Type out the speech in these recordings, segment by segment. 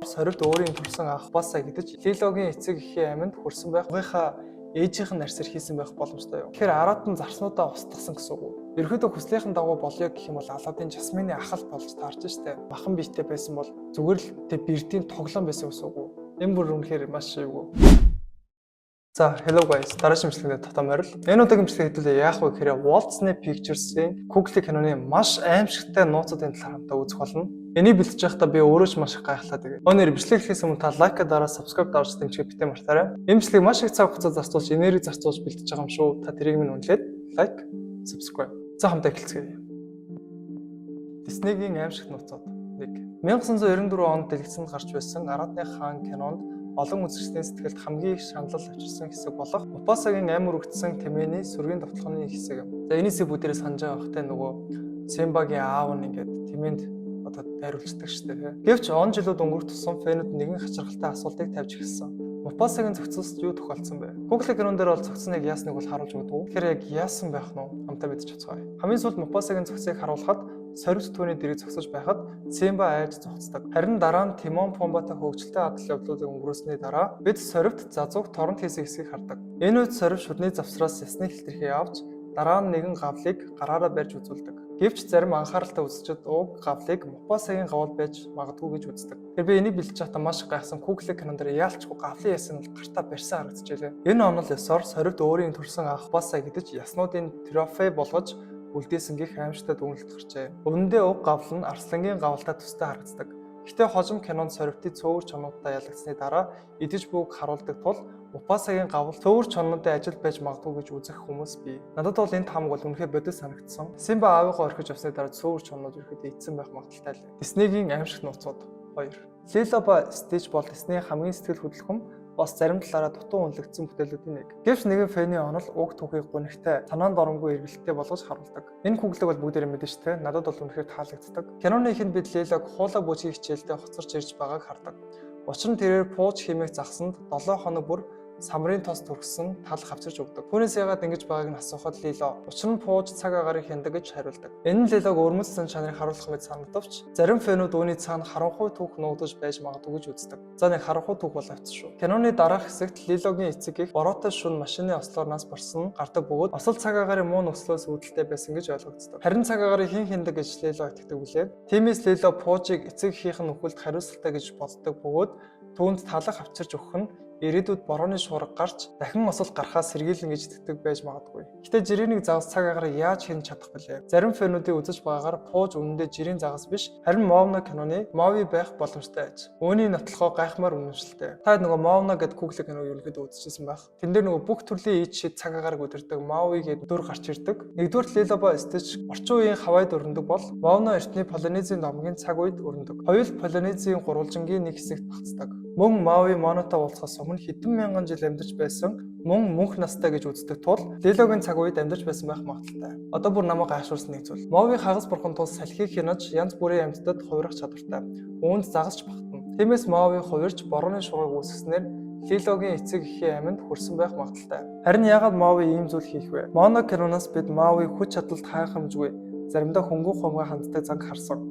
Сорилт өөрийн төрсэн анх басаа гэдэж Лилогийн эцэг эхийн аминд хүрсэн байх. Угийнхаа ээжийнх нь арьсаар хийсэн байх боломжтой юу? Тэгэхээр араад нь зарснуудаа устгасан гэсэн үг. Ерөнхийдөө хүслийнхэн дагуу болё гэх юм бол Аладдин Жасмины ахалт болж таарч штэ. Махан биетэй байсан бол зүгээр л тэ бэрдийн тоглоом байсан гэсэн үг. Энэ бүр үнэхээр маш эвгүй. За, hello guys. Дараагийн бичлэгэнд татам орил. Энэ удаагийн бичлэг хэдүүлээ яах вэ гэхээр Walt Disney Pictures-ийн Kugel's киноны маш аимшигтай нууцуудын талаар хамтаа үзэх болно. Энийг бэлтэж байхдаа би өөрөө ч маш их гайхлаа тэгээд. Өнөөдөр бичлэг хийхээс өмнө та лайк дараа, subscribe дарж дэмжих битээ мартаарай. Энэ бичлэг маш их цаг хугацаа зарцуулж, энерги зарцуулж бэлтэж байгаа юм шүү. Та тэрийг минь үнэлээд лайк, subscribe. За хамтаа эхэлцгээе. Disney-гийн аимшигт нууцууд 1. 1994 онд дэлгэцэнд гарч байсан Арадны хаан кинонд олон үзэгчдийн сэтгэлд хамгийн их шанал авчирсан хэсэг болох Муфасагийн амар өгдсөн тэмээний сүргийн довтлооны хэсэг. За энэсээ бүгдээрээ санаж байгаа хөтэй нөгөө Симбагийн аав нь ингээд тэмээнд одоо дайруулцдаг штэ. Гэвч он жилүүд өнгөрөх тусам фэнүүд нэгэн хачиргалтай асуултыг тавьж эхэлсэн. Муфасагийн зохицолд юу тохиолдсон бэ? Kugel's кинон дээр бол зохицсныг яасныг бол харуулж өгдөг. Тэгэхээр яг яасан байх нь хамтаа мэдчих цаая. Хамгийн сүүлд Муфасагийн зохицыг харуулхад сорилт түүний дэрийг зогсож байхад Симба айж зогцдог. Харин дараа нь Тимон Пумбатай хөгжилтэй адал явдлуудыг өнгөрөөсний дараа бид сорилт зазууг торон хийсэн хэсгийг хардаг. Энэ үед сорив шүдний завсраас ясны хэлтэрхий авч дараа нь нэгэн гавлыг гараараа барьж үзүүлдэг. Гэвч зарим анхааралтай үзэгчид уг гавлыг Муфасагийн гавл байж магадгүй гэж үздэг. Тэр би энийг бэлдэж байхдаа маш гайхсан. Kugel's кинон дээр яалчгүй гавлын ясны гартаа барьсан харагдчихжээ. Энэ онол ёсоор сорилт өөрийн төрсэн анх басаа гэдэж яснуудын трофей болгож үлдээсэнгийнх аимшигтай дүгнэлт гарчээ. Өмнөдөө уг гавл нь арслангийн гавлтай төстэй харагддаг. Гэхдээ хожим кинонд сорилтын цөөвөр чонуудтай ялагдсны дараа идэж бүг харуулдаг тул Муфасагийн гавл цөөвөр чонуудын ажил байж магадгүй гэж үзэх хүмүүс бий. Надад бол энэ таамаг бол үнэхээр бодит санагдсан. Симба аавыгаа орхиж авсны дараа цөөвөр чонууд ирэхэд эцсэн байх магадaltaй л. Disney-гийн аимшигт нууцуд 2. Lilo ба Stitch бол Disney-ийн хамгийн сэтгэл хөдлөхөн бас зарим талаараа дутуу үнэлэгдсэн бүтээлүүдийн нэг. Гэвч нэгэн фэний онол уг түүхийг гонигтай, санаанд оромгүй эргэлттэй болгож харуулдаг. Энэ Kugel'ийг бол бүгдээрээ мэдэн шүү дээ. Надад бол үнэхээр таалагддаг. Киноны ихэнд бид Lilog хуулаа бүжгийн хичээлдээ хоцорч ирж байгааг хардаг. Учир нь тэрээр пууж хэмээх загсанд 7 хоног бүр самрын тос төргсөн тал хавчирч өгдөг. Түүнээс яагаад ингэж байгааг нь асуухад Lilo учир нь пууж цаг агаарыг хяндаг гэж хариулдаг. Энэ нь Lilog өрмөцсөн чанарыг харуулах мэт санагдавч зарим фэнүүд үүний цаана харанхуй түүх нуугдаж байж магадгүй гэж үздэг. За нэг харанхуй түүх бол авц шүү. Киноны дараах хэсэгт Lilогийн эцэг их бороотой шөнө машины ослоор нас барсан гардаг бөгөөд осол цаг агаарын муу нөхцлөөс үүдэлтэй байсан гэж ойлгогддог. Харин цаг агаарын хэн хяндаг гэж Lilo итгэдэг билээ. Тиймээс Lilo пуужийг эцэг эхийнх нь өхөлд хариуцлагатай гэж боддог бөгөөд түүнд талах авчирч өгөх нь ирээдүйд борооны шуурга гарч дахин осол гарахаас сэргийлнэ гэж итгэдэг байж магадгүй. Гэтэ жирийн загас цаг агаар яаж хянж чадах вүлээ? Зарим фэнүүдийн үзэж байгаагаар пууж үнэндээ жирийн загас биш, харин Moana киноны Maui байх боломжтой аж. Үүний нотлохоо гайхмаар үнэмшилтэй. Та нөгөө Moana гэдэг Kugel's киног ерөнхийдөө үзчихсэн байх. Тэн дээр нөгөө бүх төрлийн ид шид цаг агаарыг өдөрдөг Maui гэдэг дүр гарч ирдэг. Нэгдүгээр Lilo ба Stitch орчин үеийн Хавайд өрнөдөг бол Moana эртний Полинезийн номгийн цаг үед өрнөдөг. Хоёул Полинезийн гурвалжингийн нэг хэсэгт багцдаг. Мөн Maui Moanaтай уулзахаас өмнө хэдэн мянган жил амьдарч байсан мөн мөнх настай гэж үздэг тул Lilогийн цаг үед амьдарч байсан байх магадaltaй. Одоо бүр намайг гайхшуулсан нэг зүйл. Maui хагас бурхан тул салхийг хянаж янз бүрийн амьтдад хувирах чадвартай. Үүнд загасч багтана. Тиймээс Maui хувирч борооны шугыг үүсгэснээр Lilогийн эцэг эхийн аминд хүрсэн байх магадaltaй. Харин яагаад Maui ийм зүйл хийх вэ? Moana киноноос бид Maui хүч чадалд хайхамжгүй, заримдаа хөнгөн хумгаа ханддаг занг харсан.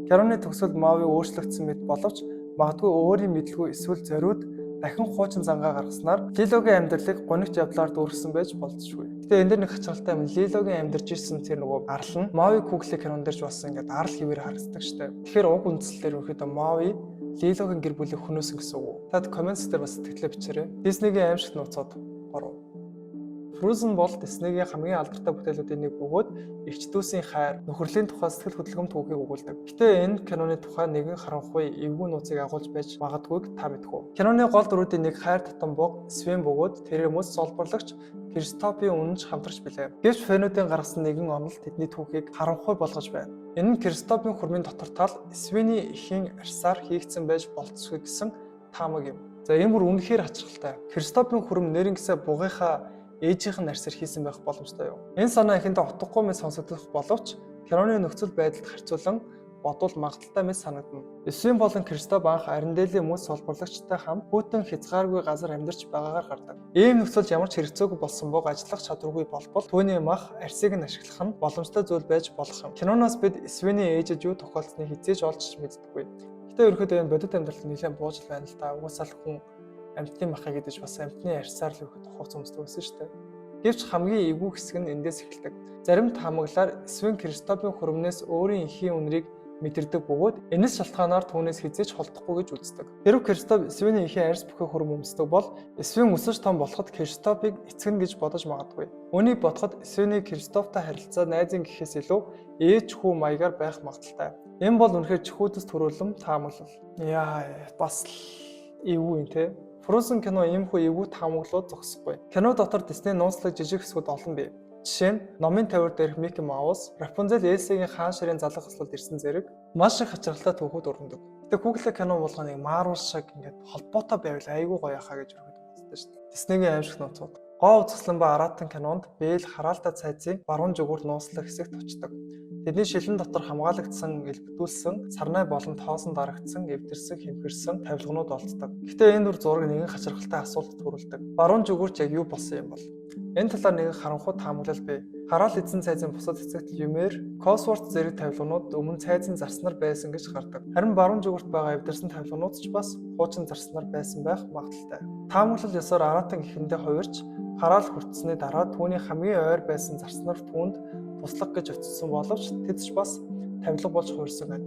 Киноны төгсөлд Maui өөрчлөгдсөн мэт боловч магадгүй өөрийн мэдлгүй эсвэл зориуд дахин хуучин зангаа гаргаснаар Lilогийн амьдралыг гонигт явдлаар дүүргэсэн байж болзошгүй. Гэтэ энэ дэр нэг хачиргалтай юм. Lilогийн амьдарч ирсэн тэр нөгөө арал нь Maui Kugel's кинон дээрч болсон ингээд арал хിവэр харагддаг штэ. Тэгэхээр уг үндслэлээр ерөөхдөө Maui Lilогийн гэр бүлийг хөнөөсөн гэсэн үг. Та комментс дээр бас сэтгэлээ бичээрэй. Disney-гийн аимшигт нууцуд 3. Frozen бол Disney-гийн хамгийн алдартай бүтээлүүдийн нэг бөгөөд Эгч дүүсийн хайр, нөхөрлийн тухай сэтгэл хөдлөм түүхийг өгүүлдэг. Гэтэ энэ киноны тухай нэгэн харанхуй эвгүй нууцыг агуулж байж магадгүйг та мэдэх үү. Киноны гол дүрүүдийн нэг хайр татам бог Sven бөгөөд тэр хүмүүс солборлагч Kristoffийн үнэнч хамтрагч билээ. Гэвч фэнүүдийн гаргасан нэгэн онол тэдний түүхийг харанхуй болгож байна. Энэ нь Kristoffийн хүрмийн дотор тал Sven-ийн эхийн арьсаар хийгдсэн байж болцсогүй гэсэн таамаг юм. За энэ бүр үнэхээр хачиргалтай. Kristoffийн хүрм нэрнгэсээ бугынхаа ээжийнх нь арьсаар хийсэн байх боломжтой юу? Энэ санаа ихэндээ утгагүй мэт сонсогдох боловч киноны нөхцөл байдалд харьцуулан бодвол магадaltaй мэт санагдана. Sven болон Kristoff анх Аренделийн мөс солборлагчтай хамт бүтэн хязгааргүй газар амьдарч байгаагаар гардаг. Ийм нөхцөлд ямар ч хэрэгцээгүй болсон бог ажиллах чадваргүй болбол түүний мах арьсыг нь ашиглах нь боломжтой зүйл байж болох юм. Киноноос бид Sven-ийн ээжэд юу тохиолдсныг хизээж олж мэддэггүй. Гэхдээ ерөөхдөө энэ бодит амьдралд нэлээд бууж байна л да. Угаасаа л хүн амьтны махыг гэдэж бас амьтны арьсаар л ерөөхдөө хувц өмсдөг байсан шүү дээ. Гэвч хамгийн эвгүй хэсэг нь эндээс эхэлдэг. Зарим таамаглаар Свен Кристофийн хөрмнөөс өөрийн эхийн үнэрийг мэдэрдэг бөгөөд энэс шалтгаанаар түүнээс хизээч холдохгүй гэж үздэг. Хэрв Кристоф Свений эхийн арьс бүхий хөрм өмсдөг бол Свен өсөж том болоход Кристофыг эцгэнэ гэж бодож магадгүй. Үүнийг бодоход Свений Кристофтай харилцаа найзын гэхээс илүү ээж хүү маягаар байх магадaltaй. Энэ бол үнэхээр чихүүдээс төрүүлэн таамаглал. Бас эвгүй юм те. Frozen кино иймэрхүү эвгүй таамаглалууд зогсохгүй. Кино дотор Disney нууцлаг жижиг хэсгүүд олон бий. Жишээ нь номын тавир дээрх Mickey Mouse, Rapunzel Elsa-гийн хаан ширийн залах хослолд ирсэн зэрэг маш их хачирхалтай түүхүүд өрнөдөг. Гэтэ Google кино болгоныг Marvel шиг ингээд холбоотой байвал айгүй гоё хаа гэж өргөд боддог шүү дээ. Disney-гийн аимшиг нууцуд. Гоо үзэсгэлэн ба Аратан кинонд Бэл хараалтай цайзын баруун зүгүүр нууцлах хэсэгт очдог. Тэдний шилэн дотор хамгаалагдсан, элбэтүүлсэн, сарнай болон тоосон дарагдсан, эвдэрсэн, хэмхэрсэн тавилганууд олддог. Гэтэ энэ дүр зураг нэгэн хачирхалтай асуулт төрүүлдэг. Баруун зүгүүрч яг юу болсон юм бол? Энэ талаар нэгэн харанхуй таамаглал бий. Хараал эзэн цайзын бусад эцэгт Юмер, Cosworth зэрэг тавилганууд өмнө цайзын зарснаар байсан гэж гардаг. Харин баруун зүгүүрт байгаа эвдэрсэн тавилганууд ч бас хуучин зарснаар байсан байх магадaltaй. Таамаглал ёсоор Аратан эхэндээ хувирч хараал хүртсэний дараа түүний хамгийн ойр байсан зарснаар түүнд туслах гэж очсон боловч тэд ч бас тавилга болж хувирсан гэж.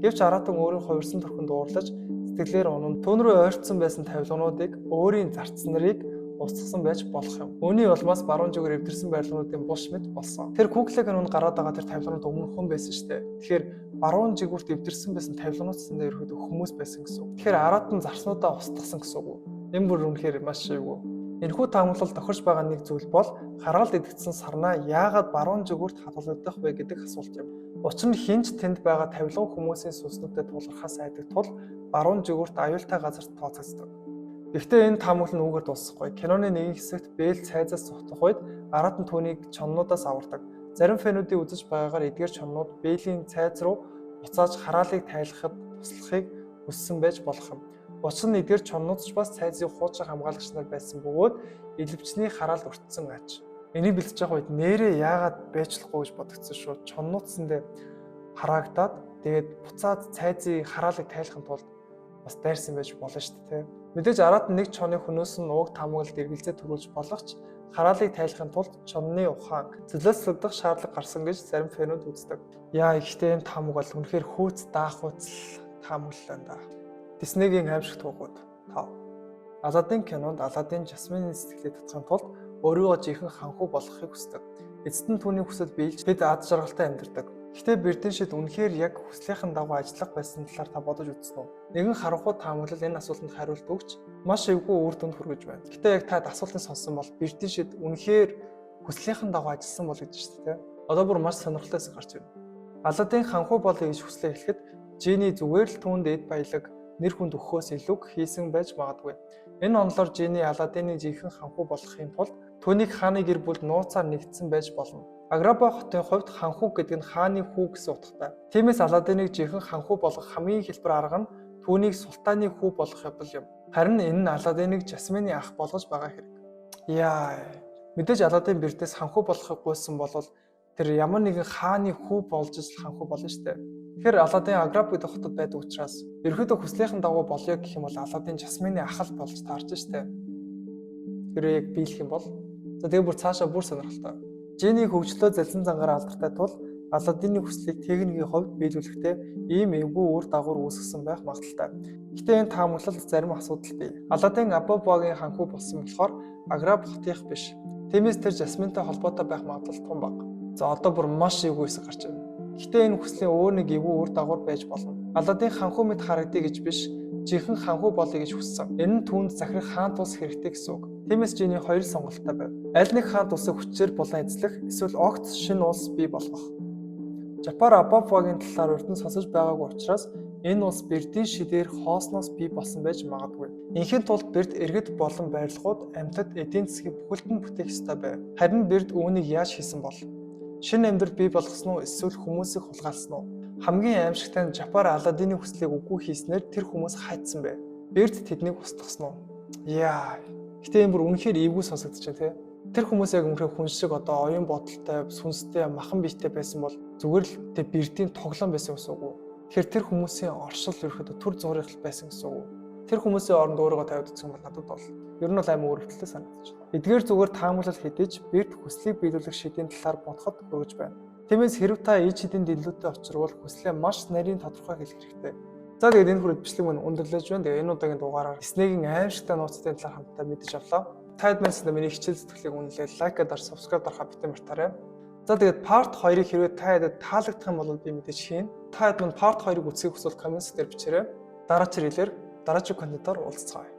Гэвч Аратан өөрийн хувирсан төрхөнд уурлаж сэтгэлээр унан түүн рүү ойртсон байсан тавилгануудыг өөрийн зарцнарыг устгасан байж болох юм. Үүний улмаас баруун зүгээр эвдэрсэн байрлалуудын булш мэд болсон. Тэр Google кинонд гараад байгаа тэр тавилганууд өмнөхөн байсан шүү дээ. Тэгэхээр баруун зүгүүрт эвдэрсэн байсан тавилгануудсанд ерөөдөө хүмүүс байсан гэсэн үг. Тэгэхээр Аратан зарцнуудаа устгасан гэсэн үг. Энэ бүр үнэхээр маш эвгүй. Энэхүү таамаглал тохирч байгаа нэг зүйл бол хараалд идэгдсэн сарнаа яагаад баруун зүгүүрт хадгалагдах вэ гэдэг асуулт юм. Учир нь хинч тэнд байгаа тавилан хүмүүсийн сүнснүүдэд тулгархаас айдаг тул баруун зүгүүрт аюултай газарт тооцогддог. Гэхдээ энэ таамаглал нь үүгээр дуусахгүй. Киноны нэгэн хэсэгт Бэл цайзаас цугтах үед Аратан түүнийг чоннуудаас авардаг. Зарим фэнүүдийн үзэж байгаагаар эдгээр чоннууд Бэлийн цайз руу буцааж хараалыг тайлахад туслахыг хүссэн байж болох юм. Учир нь эдгээр чоннууд ч бас цайзын хуучин хамгаалагч нар байсан бөгөөд элвчний хараал өртсөн аж. Энийг бэлдэж байгаа үед нэрээ яагаад байжлахгүй гэж бодогдсон шүү. Чоннуудсандээ хараагдаад тэгээд буцаад цайзын хараалыг тайлахын тулд бас дайрсан байж болно шүү дээ. Мэдээж Аратан нэг чоны хөнөөс нь ууг таамаглалд эргэлзээ төрүүлж болохч хараалыг тайлахын тулд чонны ухаан зөлөөслөгдөх шаардлага гарсан гэж зарим фэнүүд үздэг. Ихтэй энэ таамаглал үнэхээр хөөц даах үцэл таамаглал энэ. Disney-гийн аимшигт туугууд 5. Аладдин кинонд Аладдин Жасмины сэтгэлийг татахын тулд өөрийгөө жинхэнэ ханхуу болгохыг хүсдэг. Эцэст нь түүний хүсэл биелж бид ад жаргалтай амьдардаг. Гэхдээ Бердэншид үнэхээр яг хүслийнхэн дагуу ажиллах байсан талаар та бодож үзсэн үү? Нэгэн харанхуй таамаглал энэ асуултанд хариулт өгч маш эвгүй үр дүнд хүргэж байна. Гэхдээ яг та асуултыг сонссон бол Бердэншид үнэхээр хүслийнхэн дагуу ажилласан бол гэж шүү дээ. Одоо бүр маш сонирхолтой хэсэг гарч ирнэ. Аладдин ханхуу болъё гэж хүслээ эхлэхэд Жини зүгээр л түүнд эд баялаг нэр хүнд өгөхөөс илүү хийсэн байж магадгүй. Энэ онолоор Жини Аладдиныг жинхэнэ ханхуу болгохын тулд түүнийг хааны гэр бүлд нууцаар нэгдсэн байж болно. Аграба хотын хувьд ханхуу гэдэг нь хааны хүү гэсэн утгатай. Тиймээс Аладдиныг жинхэнэ ханхуу болгох хамгийн хэлбэр арга нь түүнийг султааны хүү болгох явдал юм. Харин энэ нь Аладдиныг Жасмины ах болгож байгаа хэрэг. Мэдээж Аладдин Бердээс ханхуу болохыг гуйсан бол тэр ямар нэгэн хааны хүү болж л ханхуу болно шүү дээ. Тэгэхээр Аладдин Аграб гэдэг хотод байдаг учраас ерөөдөө хүслийнхэн дагуу болёо гэх юм бол Аладдин Жасмины ах л болж таарч шүү дээ. Тэр яг биелэх юм бол тэгээ бүр цаашаа бүр сонирхолтой. Жиний хөгжлөө залсан зангаар алдартай тул Аладдины хүслийг техникийн хувьд биелүүлэхдээ ийм эвгүй үр дагавар үүсгэсэн байх магадaltaй. Гэхдээ энэ таамаглалд зарим асуудал бий. Аладдин Абабагийн ханхуу болсон болохоор Аграб хотынх биш. Тиймээс тэр Жасминтай холбоотой байх магадлал том бага. За одоо бүр маш эвгүй хэсэг гарч байна. Гэхдээ энэ хүслийн өөр нэг эвгүй үр дагавар байж болно. Аладдин ханхуу мэд харагдъя гэж биш, жинхэнэ ханхуу болъё гэж хүссэн. Энэ нь түүнд захирах хаан тус хэрэгтэй гэсэн үг. Тиймээс Жини хоёр сонголттой байв. Аль нэг хаан тусыг хүчээр булан эзлэх, эсвэл огт шинэ улс бий болгох. Жапар Абабагийн талаар урд нь сонсож байгаагүй учраас энэ улс Бердийн шидээр хоосноос бий болсон байж магадгүй. Инхийн тулд Берд иргэд болон байрлалууд амьтад эдийн засгийг бүхэлд нь бүтээх ёстой байв. Харин Берд үүнийг яаж хийсэн бол? Шинэ амьдрал бий болгосон уу, эсвэл хүмүүсийг хулгайлсан уу? Хамгийн аимшигтай нь Жапар Аладдины хүслийг үгүй хийснээр тэр хүмүүс хайцсан бэ. Берд тэднийг устгасан уу? Гэтэ энэ бүр үнэхээр эвгүй сонсогдож байна те. Тэр хүмүүс яг өмнөхөө хүн шиг одоо оюун бодолтой, сүнстэй, махан биетэй байсан бол зүгээр л тэр Бердийн тоглоом байсан гэсэн үг үү? Тэгэхээр тэр хүмүүсийн оршил ерөөхдөө төр зургал байсан гэсэн үг. Тэр хүмүүсийн оронд өөрийгөө тавиад үзэх юм бол надад бол ер нь бол амар өөрөвчлөлтэй санагдаж байна. Эдгээр зүгээр таамаглал хэдиж бид хүслийг биелүүлэх шийдийн талаар бодоход хүргэж байна. Тиймээс хэрэв та ич хэдийн дэлгүүртэй очирвол хүслээ маш нарийн тодорхой хэлэх хэрэгтэй. За тэгээд энэ хүрээд бичлэг мань өндөрлөж байна. Тэгээ энэ удаагийн дугаараар Disney-гийн аимшигтай нууцтай талаар хамтдаа мэдэж авлаа. Таад мэнсэндээ миний хичээл зүтгэлийг үнэлээд лайк дарж subscribe дарахаа битэн мартаарай. За тэгээд part 2-ыг хэрвээ та хэд таалагдах юм бол би мэдээж хийн. Та хэд мань part 2-ыг үзхийг хүсвэл коммент дээр бичээрэй. Дараач ирэлэр дараагийн контентоор уулзцгаая.